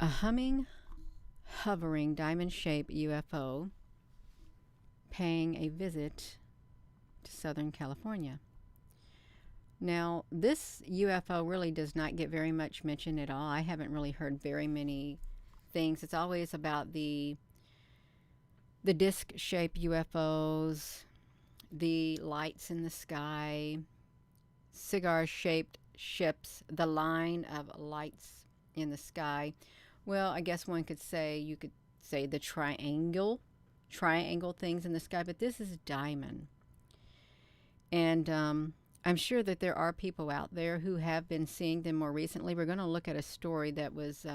A humming, hovering, diamond-shaped UFO paying a visit to Southern California. Now, this UFO really does not get very much mention at all. I haven't really heard very many things. It's always about the disc-shaped UFOs, the lights in the sky, cigar-shaped ships, the line of lights in the sky. Well, I guess one could say, you could say the triangle things in the sky, but this is diamond. And I'm sure that there are people out there who have been seeing them more recently. We're going to look at a story that was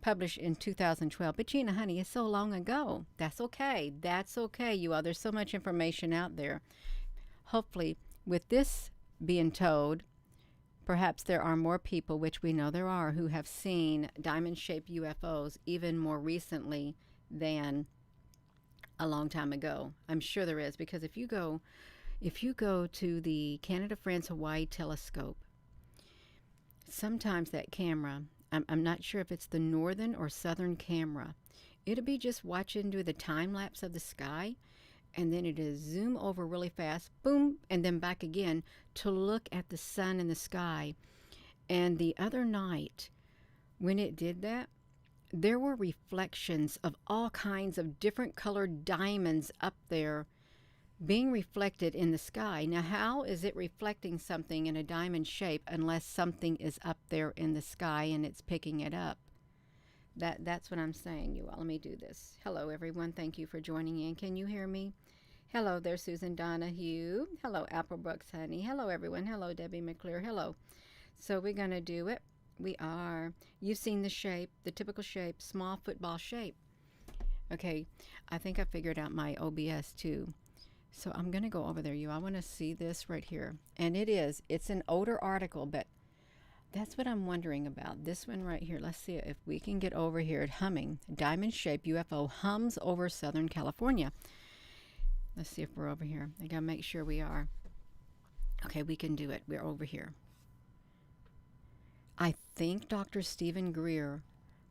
published in 2012. But Gina, honey, it's so long ago. That's okay. That's okay, you all. There's so much information out there. Hopefully, with this being told, perhaps there are more people, which we know there are, who have seen diamond-shaped UFOs even more recently than a long time ago. I'm sure there is, because if you go to the Canada, France, Hawaii telescope, sometimes that camera, I'm not sure if it's the northern or southern camera, it'll be just watching do the time lapse of the sky, and then it'll zoom over really fast, boom, and then back again to look at the sun in the sky. And the other night, when it did that, there were reflections of all kinds of different colored diamonds up there being reflected in the sky. Now, how is it reflecting something in a diamond shape unless something is up there in the sky and it's picking it up? That's what I'm saying, you all. Let me do this. Hello, everyone. Thank you for joining in. Can you hear me? Hello there, Susan Donahue. Hello, Apple Brooks, honey. Hello, everyone. Hello, Debbie McClure. Hello. So we're going to do it. We are. You've seen the shape, the typical shape, small football shape. Okay, I think I figured out my OBS too. So I'm going to go over there. I want to see this right here. And it's an older article, but that's what I'm wondering about. This one right here. Let's see if we can get over here at humming. Diamond-shaped UFO hums over Southern California. Let's see if we're over here. I got to make sure we are. Okay, we can do it. We're over here. I think Dr. Stephen Greer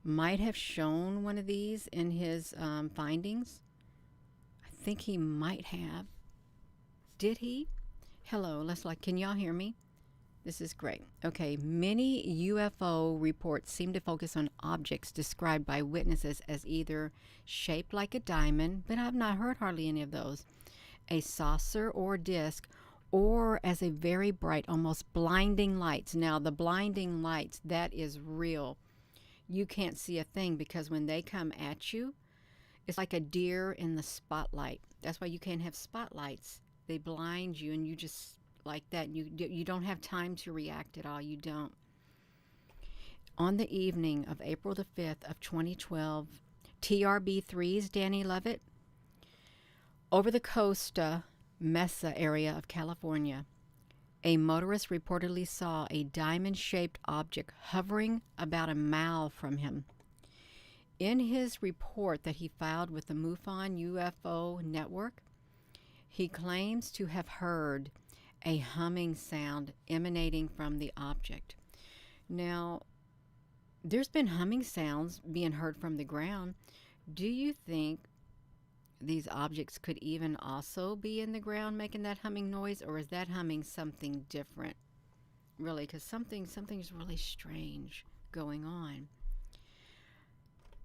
might have shown one of these in his findings. I think he might have. Did he? Hello, can y'all hear me? This is great. Okay, many UFO reports seem to focus on objects described by witnesses as either shaped like a diamond, but I've not heard hardly any of those, a saucer or disc, or as a very bright, almost blinding lights. Now, the blinding lights, that is real. You can't see a thing because when they come at you, it's like a deer in the spotlight. That's why you can't have spotlights. They blind you, and you just like that. You don't have time to react at all. You don't. On the evening of April the 5th of 2012, TRB-3's Danny Lovett, over the Costa Mesa area of California, a motorist reportedly saw a diamond-shaped object hovering about a mile from him. In his report that he filed with the MUFON UFO network, he claims to have heard a humming sound emanating from the object. Now, there's been humming sounds being heard from the ground. Do you think these objects could even also be in the ground making that humming noise, or is that humming something different? Really, because something's really strange going on.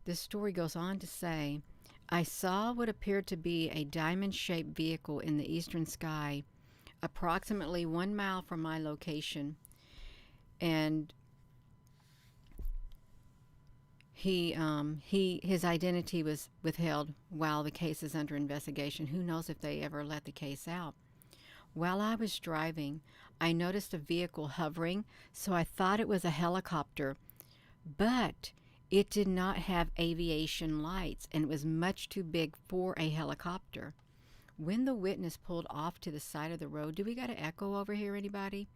This story goes on to say, I saw what appeared to be a diamond-shaped vehicle in the eastern sky, approximately 1 mile from my location, and his identity was withheld while the case is under investigation. Who knows if they ever let the case out? While I was driving, I noticed a vehicle hovering, so I thought it was a helicopter, but it did not have aviation lights, and it was much too big for a helicopter. When the witness pulled off to the side of the road, do we got an echo over here, anybody?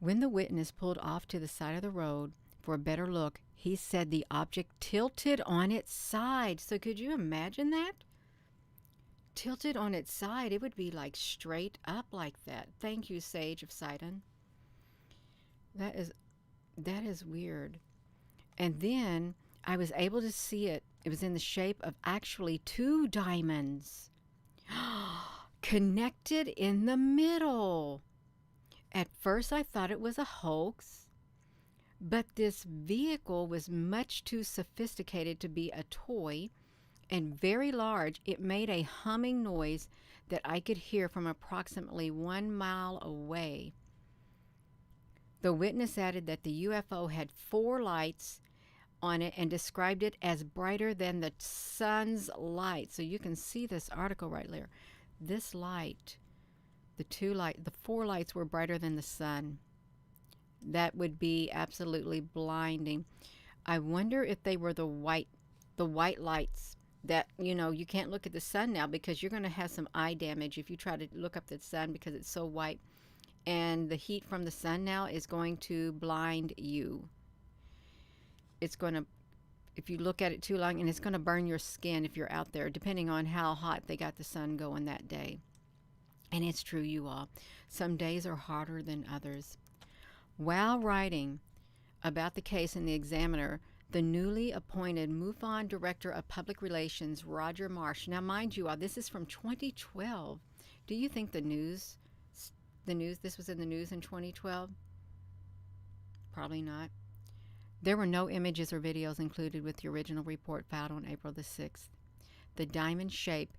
When the witness pulled off to the side of the road for a better look, he said the object tilted on its side. So could you imagine that? Tilted on its side, it would be like straight up like that. Thank you, Sage of Sidon. That is that is weird. And then I was able to see it. It was in the shape of actually two diamonds connected in the middle. At first, I thought it was a hoax, but this vehicle was much too sophisticated to be a toy and very large. It made a humming noise that I could hear from approximately 1 mile away. The witness added that the UFO had four lights on it and described it as brighter than the sun's light. So you can see this article right there. This light, the four lights were brighter than the sun. That would be absolutely blinding. I wonder if they were the white lights that, you can't look at the sun now because you're going to have some eye damage if you try to look up the sun because it's so white. And the heat from the sun now is going to blind you. It's going to, if you look at it too long, and it's going to burn your skin if you're out there, depending on how hot they got the sun going that day. And it's true, you all. Some days are hotter than others. While writing about the case in the Examiner, the newly appointed MUFON Director of Public Relations, Roger Marsh. Now, mind you all, this is from 2012. Do you think this was in the news in 2012? Probably not. There were no images or videos included with the original report filed on April the 6th. The diamond shape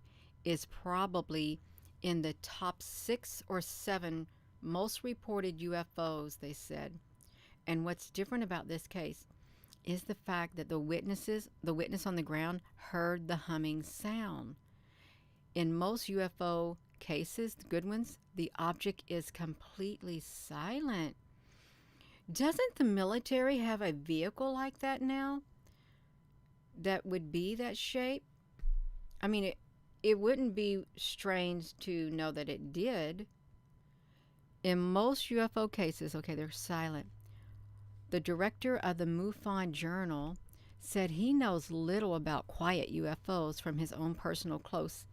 is probably in the top 6 or 7 most reported UFOs, they said. And what's different about this case is the fact that the witness on the ground heard the humming sound. In most UFO cases, the good ones, the object is completely silent. Doesn't the military have a vehicle like that now that would be that shape? I mean, it wouldn't be strange to know that it did. In most UFO cases, okay, they're silent. The director of the MUFON Journal said he knows little about quiet UFOs from his own personal close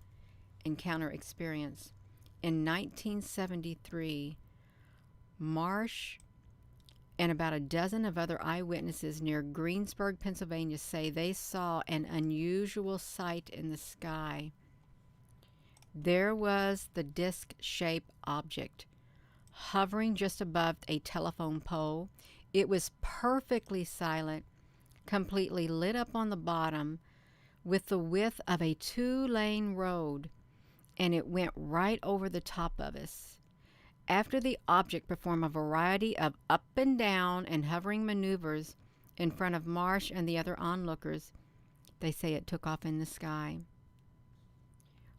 encounter experience. In 1973, Marsh and about a dozen of other eyewitnesses near Greensburg, Pennsylvania, say they saw an unusual sight in the sky. There was the disc-shaped object hovering just above a telephone pole. It was perfectly silent, completely lit up on the bottom with the width of a 2-lane road, and it went right over the top of us. After the object performed a variety of up and down and hovering maneuvers in front of Marsh and the other onlookers, they say it took off in the sky.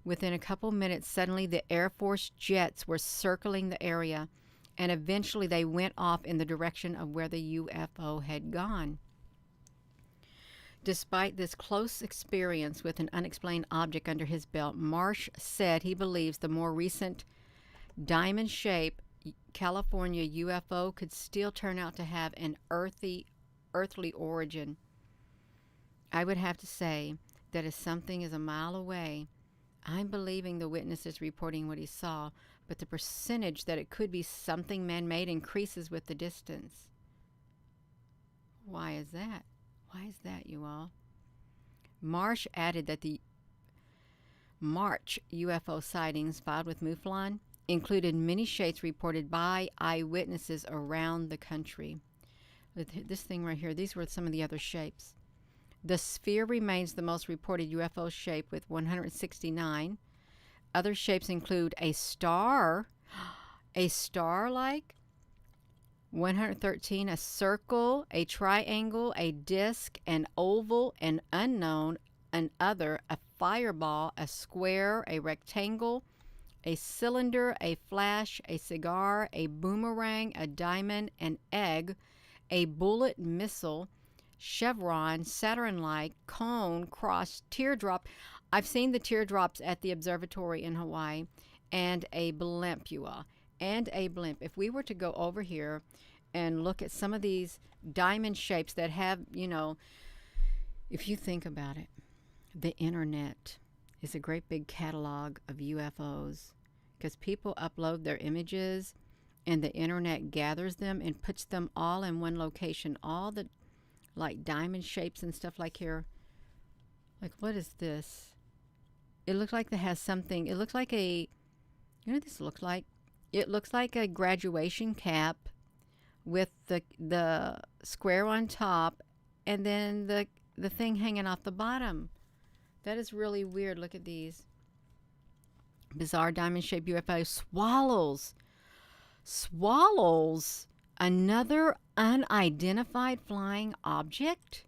Within a couple minutes, suddenly the Air Force jets were circling the area, and eventually they went off in the direction of where the UFO had gone. Despite this close experience with an unexplained object under his belt, Marsh said he believes the more recent diamond-shaped California UFO could still turn out to have an earthly origin. I would have to say that if something is a mile away, I'm believing the witness is reporting what he saw, but the percentage that it could be something man-made increases with the distance. Why is that? Why is that, you all? Marsh added that the March UFO sightings filed with MUFON included many shapes reported by eyewitnesses around the country. This thing right here, these were some of the other shapes. The sphere remains the most reported UFO shape with 169. Other shapes include a star-like, 113, a circle, a triangle, a disc, an oval, an unknown, an other, a fireball, a square, a rectangle, a cylinder, a flash, a cigar, a boomerang, a diamond, an egg, a bullet missile, chevron, Saturn-like, cone, cross, teardrop. I've seen the teardrops at the observatory in Hawaii, and a blimp, you all. And a blimp. If we were to go over here and look at some of these diamond shapes that have, if you think about it, the internet is a great big catalog of UFOs because people upload their images and the internet gathers them and puts them all in one location. All the like diamond shapes and stuff like here. Like, what is this? It looks like it has something. It looks like a, you know what this looks like? It looks like a graduation cap with the square on top and then the thing hanging off the bottom. That is really weird. Look at these. Bizarre diamond-shaped UFO. Swallows. Swallows. Another unidentified flying object?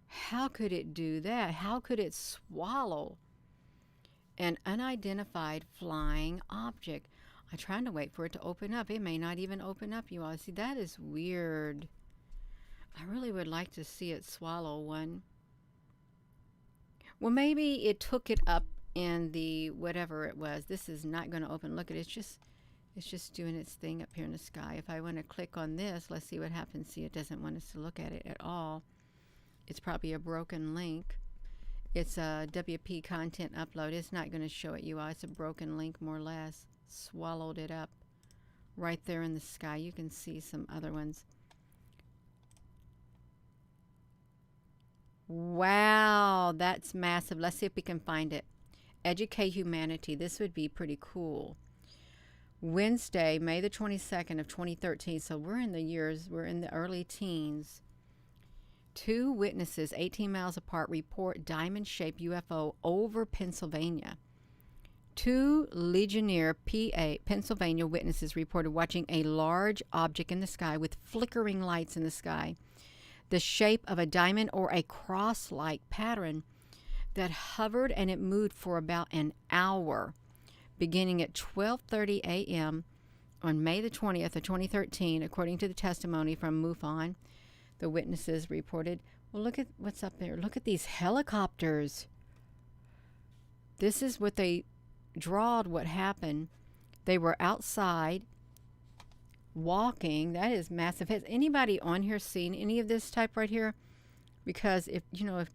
How could it do that? How could it swallow an unidentified flying object? I'm trying to wait for it to open up. It may not even open up, you all. See, that is weird. I really would like to see it swallow one. Well, maybe it took it up in the whatever it was. This is not going to open. Look at it. It's just doing its thing up here in the sky. If I want to click on this, let's see what happens. See, it doesn't want us to look at it at all. It's probably a broken link. It's a WP content upload. It's not going to show it you all. It's a broken link, more or less. Swallowed it up right there in the sky. You can see some other ones. Wow, that's massive. Let's see if we can find it. Educate Humanity. This would be pretty cool. Wednesday, May the 22nd of 2013. So we're in the early teens. 2 witnesses 18 miles apart report diamond-shaped UFO over Pennsylvania. 2 Ligonier, PA, Pennsylvania witnesses reported watching a large object in the sky with flickering lights in the sky, the shape of a diamond or a cross-like pattern that hovered, and it moved for about an hour, beginning at 12:30 a.m. on May the 20th of 2013, according to the testimony from MUFON. The witnesses reported, well, look at what's up there. Look at these helicopters. This is what they drawed what happened. They were outside walking. That is massive. Has anybody on here seen any of this type right here? Because if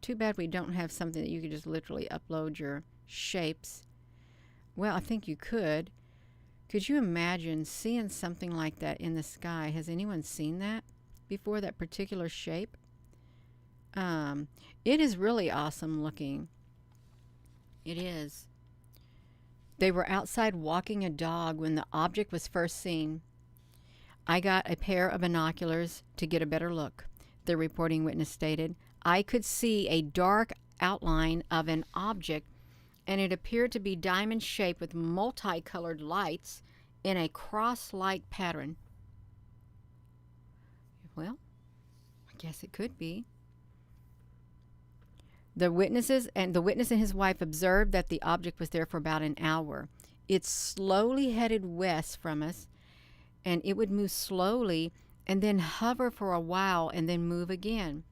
too bad we don't have something that you could just literally upload your shapes. Well, I think you could. Could you imagine seeing something like that in the sky? Has anyone seen that before, that particular shape? It is really awesome looking. It is. They were outside walking a dog when the object was first seen. I got a pair of binoculars to get a better look, the reporting witness stated. I could see a dark outline of an object, and it appeared to be diamond-shaped with multicolored lights in a cross-like pattern. Well, I guess it could be. The witness and his wife observed that the object was there for about an hour. It slowly headed west from us, and it would move slowly and then hover for a while and then move again.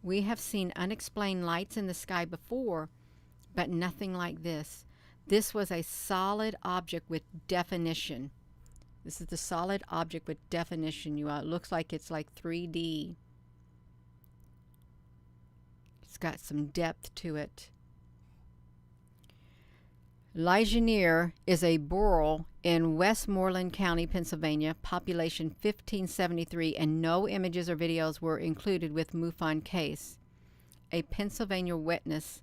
We have seen unexplained lights in the sky before, but nothing like this. This was a solid object with definition. This is the solid object with definition. It looks like it's like 3D. It's got some depth to it. Ligonier is a borough in Westmoreland County, Pennsylvania, population 1573, and no images or videos were included with MUFON case. A Pennsylvania witness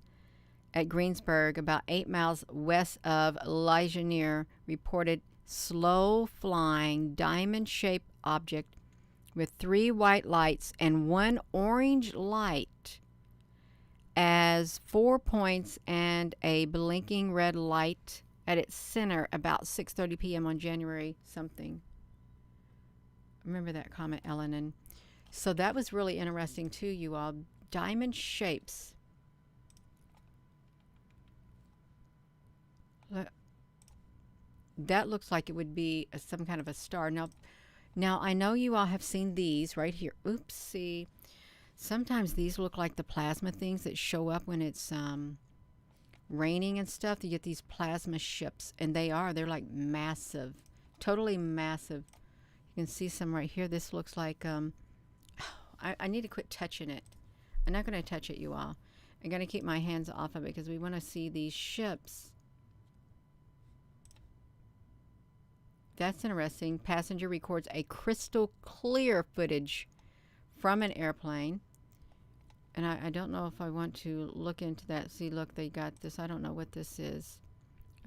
at Greensburg, about 8 miles west of Ligonier, reported slow-flying, diamond-shaped object with 3 white lights and 1 orange light as 4 points and a blinking red light at its center about 6:30 p.m. on January something. Remember that comment, Ellen. And so that was really interesting too, you all. Diamond shapes. That looks like it would be some kind of a star. Now I know you all have seen these right here. Oopsie. Sometimes these look like the plasma things that show up when it's raining and stuff. You get these plasma ships, and they're like massive, totally massive. You can see some right here. This looks like I need to quit touching it. I'm not going to touch it, you all. I'm going to keep my hands off of it because we want to see these ships. That's interesting. Passenger records a crystal clear footage from an airplane. And I don't know if I want to look into that. See, look, they got this. I don't know what this is.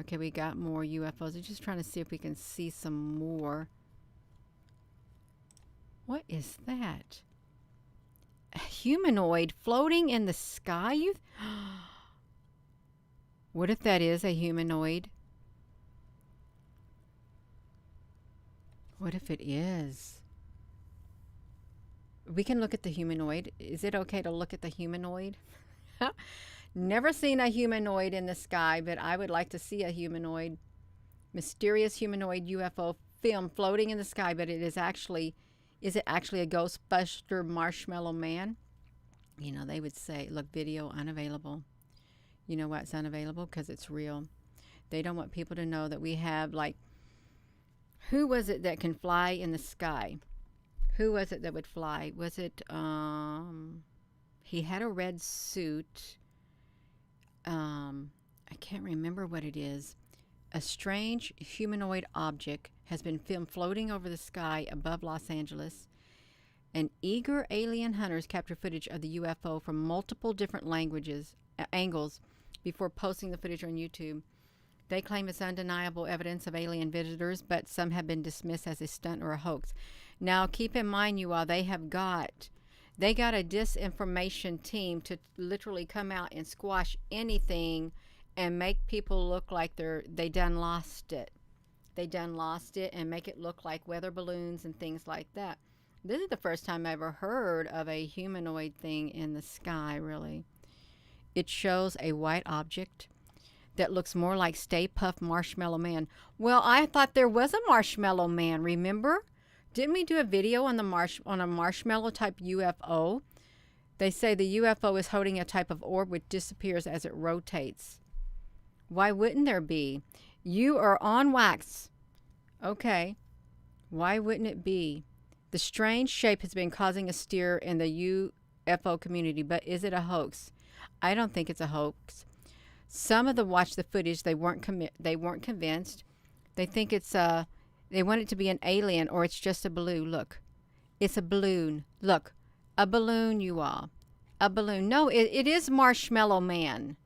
Okay, we got more UFOs. I'm just trying to see if we can see some more. What is that? A humanoid floating in the sky? What if that is a humanoid? What if it is? We can look at the humanoid. Is it okay to look at the humanoid? Never seen a humanoid in the sky, but I would like to see a humanoid. Mysterious humanoid UFO film floating in the sky, but is it actually a Ghostbuster marshmallow man? You know, they would say, look, video unavailable. You know why it's unavailable? Because it's real. They don't want people to know that we have, like, who was it that can fly in the sky? Who was it that would fly? Was it, he had a red suit. I can't remember what it is. A strange humanoid object has been filmed floating over the sky above Los Angeles. And eager alien hunters capture footage of the UFO from multiple different angles before posting the footage on YouTube. They claim it's undeniable evidence of alien visitors, but some have been dismissed as a stunt or a hoax. Now, keep in mind, you all, they got a disinformation team to literally come out and squash anything and make people look like they done lost it. They done lost it and make it look like weather balloons and things like that. This is the first time I ever heard of a humanoid thing in the sky, really. It shows a white object that looks more like Stay Puft Marshmallow Man. Well, I thought there was a Marshmallow Man, remember? Didn't we do a video on a marshmallow type UFO? They say the UFO is holding a type of orb which disappears as it rotates. Why wouldn't there be? You are on wax. Okay. Why wouldn't it be? The strange shape has been causing a stir in the UFO community, but is it a hoax? I don't think it's a hoax. Some of them watched the footage. They weren't convinced. They think they want it to be an alien, or it's just a balloon. Look, it's a balloon. Look, a balloon, you all. A balloon. No, it is Marshmallow Man.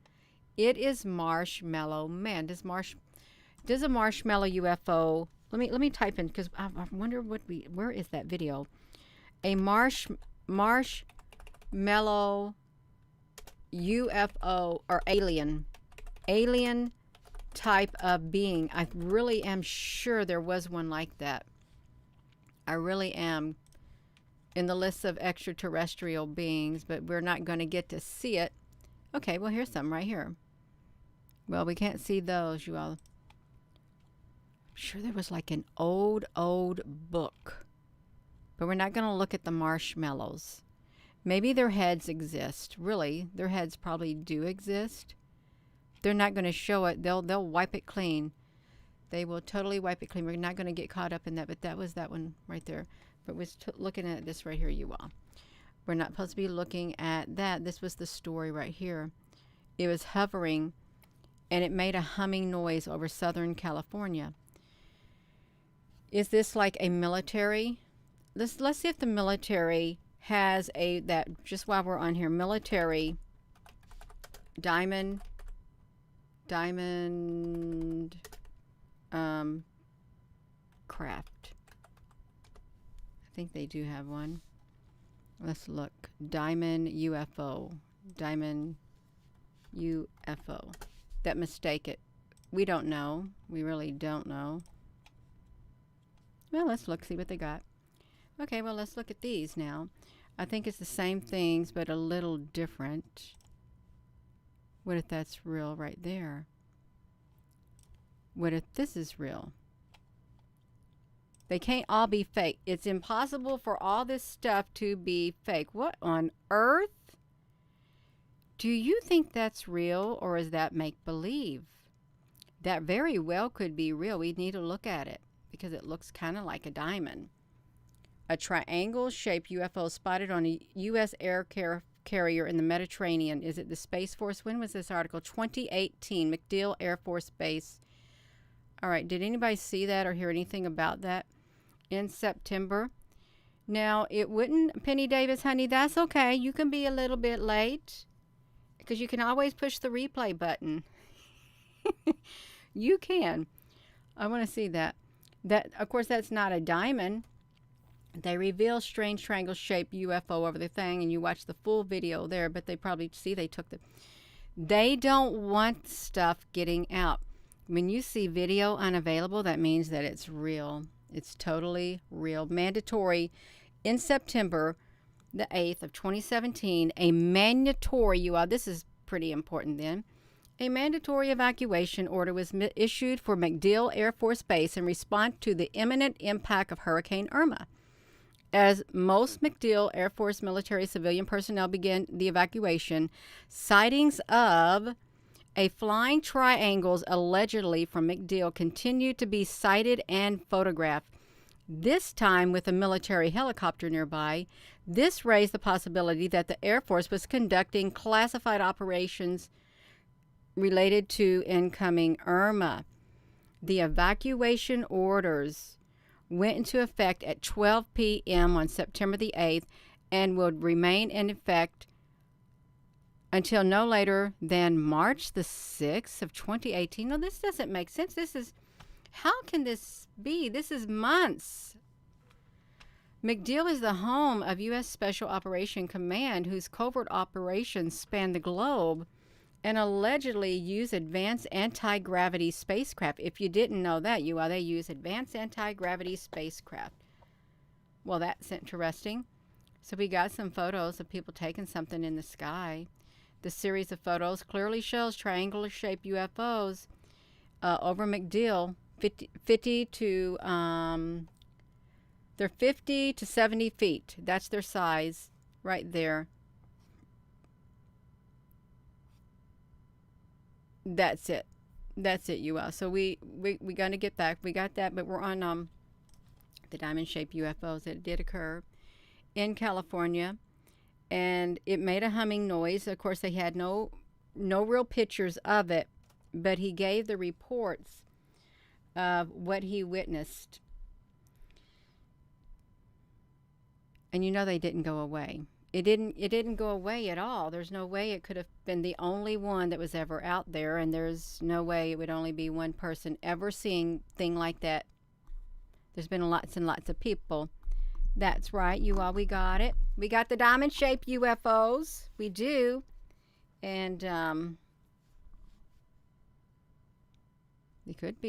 It is Marshmallow Man. Does a marshmallow UFO? Let me type in, because I wonder where is that video? A marshmallow UFO or alien type of being. I really am sure there was one like that. I really am, in the list of extraterrestrial beings, but we're not going to get to see it. Okay, well, here's some right here. Well, we can't see those, you all. I'm sure there was like an old book, but we're not going to look at the marshmallows. Maybe their heads exist. Really, their heads probably do exist. They're not going to show it. They'll wipe it clean. They will totally wipe it clean. We're not going to get caught up in that, but that was that one right there. But we're looking at this right here, you all. We're not supposed to be looking at that. This was the story right here. It was hovering, and it made a humming noise over Southern California. Is this like a military? Let's see if the military has just while we're on here, military diamond craft. I think they do have one. Let's look. Diamond UFO. That mistake it. We don't know. We really don't know. Well, let's look, see what they got. Okay, well, let's look at these now. I think it's the same things, but a little different. What if that's real right there? What if this is real? They can't all be fake. It's impossible for all this stuff to be fake. What on earth? Do you think that's real, or is that make-believe? That very well could be real. We need to look at it because it looks kind of like a diamond. A triangle-shaped UFO spotted on a U.S. air carrier in the Mediterranean. Is it the Space Force? When was this article? 2018, MacDill Air Force Base. All right, did anybody see that or hear anything about that in September? Now, it wouldn't, Penny Davis, honey, that's okay. You can be a little bit late because you can always push the replay button. You can. I want to see that. That, of course, that's not a diamond. They reveal strange triangle-shaped UFO over the thing, and you watch the full video there, but they probably see they took the... They don't want stuff getting out. When you see video unavailable, that means that it's real. It's totally real. Mandatory in September the 8th of 2017, a mandatory, this is pretty important then, a mandatory evacuation order was issued for MacDill Air Force Base in response to the imminent impact of Hurricane Irma. As most MacDill Air Force military civilian personnel began the evacuation, sightings of a flying triangles allegedly from MacDill continued to be sighted and photographed. This time with a military helicopter nearby. This raised the possibility that the Air Force was conducting classified operations related to incoming Irma. The evacuation orders went into effect at 12 p.m. on September the 8th and would remain in effect until no later than March the 6th of 2018. No, this doesn't make sense. How can this be? This is months. MacDill is the home of U.S. Special Operation Command, whose covert operations span the globe and allegedly use advanced anti-gravity spacecraft. If you didn't know that, they use advanced anti-gravity spacecraft. Well, that's interesting. So we got some photos of people taking something in the sky. The series of photos clearly shows triangular-shaped UFOs over MacDill, 50 to they're 50 to 70 feet. That's their size right there. That's it. That's it, UL. So we're going to get back. We got that, but we're on the diamond-shaped UFOs that did occur in California, and it made a humming noise. Of course, they had no real pictures of it, but he gave the reports of what he witnessed. And they didn't go away. It didn't go away at all. There's no way it could have been the only one that was ever out there, and there's no way it would only be one person ever seeing thing like that. There's been lots and lots of people. That's right, we got it. We got the diamond-shaped UFOs. We do. And they could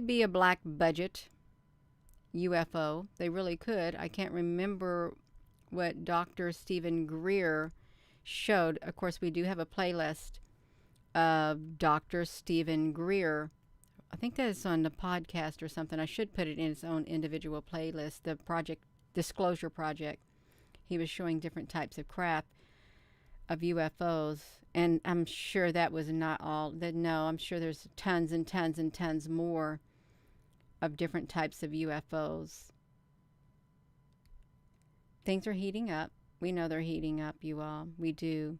be a black budget UFO. They really could. I can't remember what Dr. Stephen Greer showed. Of course, we do have a playlist of Dr. Stephen Greer. I think that is on the podcast or something. I should put it in its own individual playlist. The Disclosure Project. He was showing different types of craft of UFOs, and I'm sure that was not all. No, I'm sure there's tons and tons and tons more of different types of UFOs. Things are heating up. We know they're heating up, you all. We do.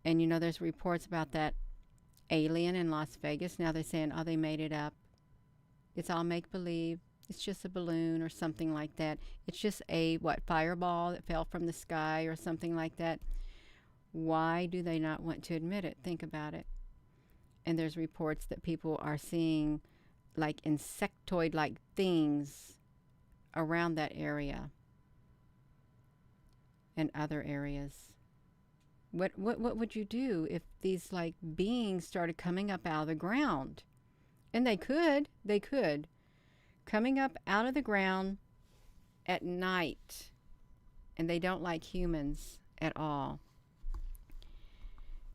And there's reports about that alien in Las Vegas. Now they're saying, they made it up. It's all make-believe. It's just a balloon or something like that. It's just a, fireball that fell from the sky or something like that. Why do they not want to admit it? Think about it. And there's reports that people are seeing like insectoid-like things around that area and other areas. What would you do if these beings started coming up out of the ground? And they could coming up out of the ground at night, and they don't like humans at all.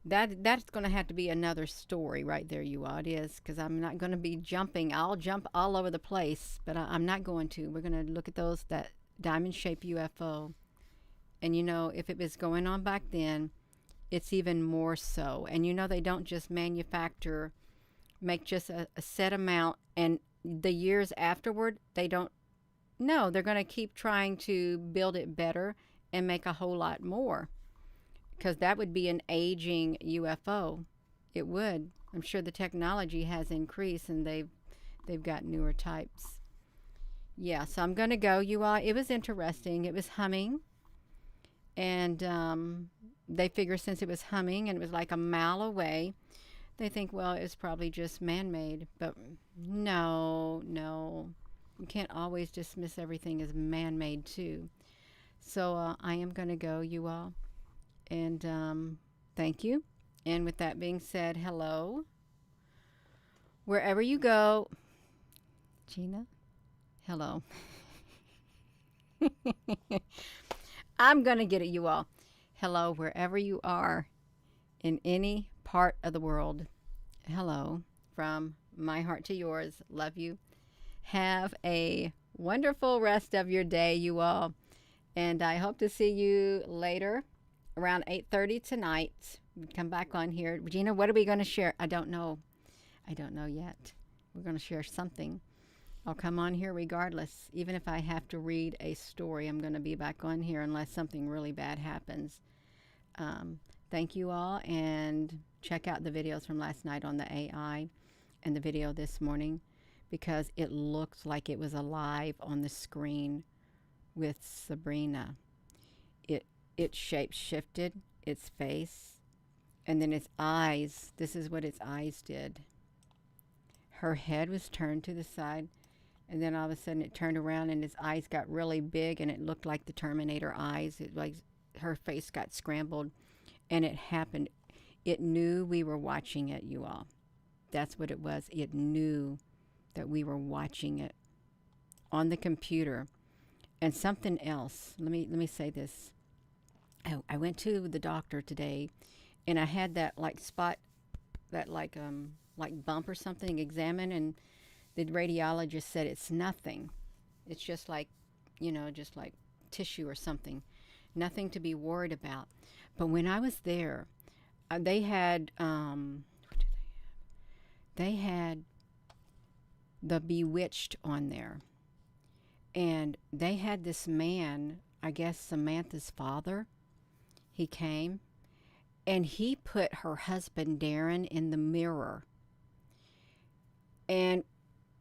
That's going to have to be another story right there, you all. It is, because I'm not going to be jumping. I'll jump all over the place, but I'm not going to. We're going to look at that diamond-shaped UFO. And if it was going on back then, it's even more so. And they don't just make just a set amount, and the years afterward, they don't. No, they're going to keep trying to build it better and make a whole lot more. Because that would be an aging UFO. It would. I'm sure the technology has increased and they've got newer types. Yeah, so I'm going to go. You all, it was interesting. It was humming, and they figure since it was humming and it was like a mile away, they think, well, it's probably just man-made. But no, no, you can't always dismiss everything as man-made too. So I am going to go, you all, and thank you. And with that being said, hello. Wherever you go, Gina, hello. I'm going to get it, you all. Hello, wherever you are in any part of the world. Hello, from my heart to yours. Love you. Have a wonderful rest of your day, you all. And I hope to see you later around 8:30 tonight. Come back on here. Regina, what are we going to share? I don't know. I don't know yet. We're going to share something. I'll come on here regardless. Even if I have to read a story, I'm going to be back on here unless something really bad happens. Thank you all, and check out the videos from last night on the AI and the video this morning, because it looked like it was alive on the screen with Sabrina. It shape shifted its face, and then its eyes. This is what its eyes did. Her head was turned to the side, and then all of a sudden it turned around and its eyes got really big, and it looked like the Terminator eyes. It like her face got scrambled, and it happened. It knew we were watching it, you all. That's what it was. It knew that we were watching it on the computer. And something else. Let me say this. I went to the doctor today, and I had that like spot, that like bump or something examined, and the radiologist said it's nothing. It's just like, just like tissue or something. Nothing to be worried about. But when I was there, they had what did they have? They had the Bewitched on there. And they had this man, I guess Samantha's father. He came, and he put her husband Darren in the mirror. And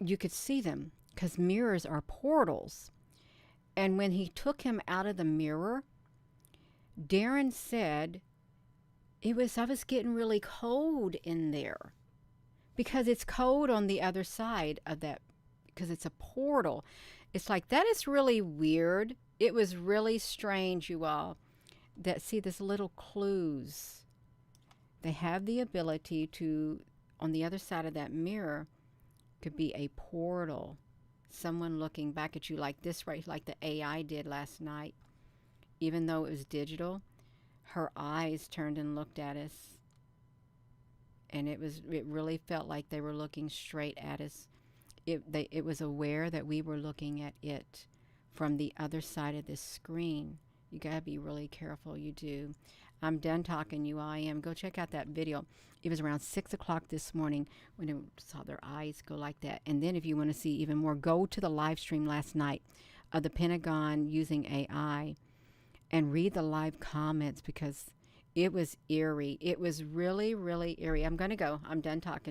you could see them, because mirrors are portals. And when he took him out of the mirror, Darren said, I was getting really cold in there, because it's cold on the other side of that, because it's a portal. It's like, that is really weird. It was really strange, you all, that see this little clues. They have the ability to, on the other side of that mirror, could be a portal. Someone looking back at you like this, right? Like the AI did last night. Even though it was digital, her eyes turned and looked at us. And it really felt like they were looking straight at us. It was aware that we were looking at it from the other side of this screen. You gotta be really careful. You do. I'm done talking, you. I am. Go check out that video. It was around 6 o'clock this morning when I saw their eyes go like that. And then if you want to see even more, go to the live stream last night of the Pentagon using AI and read the live comments, because it was eerie. It was really, really eerie. I'm going to go. I'm done talking.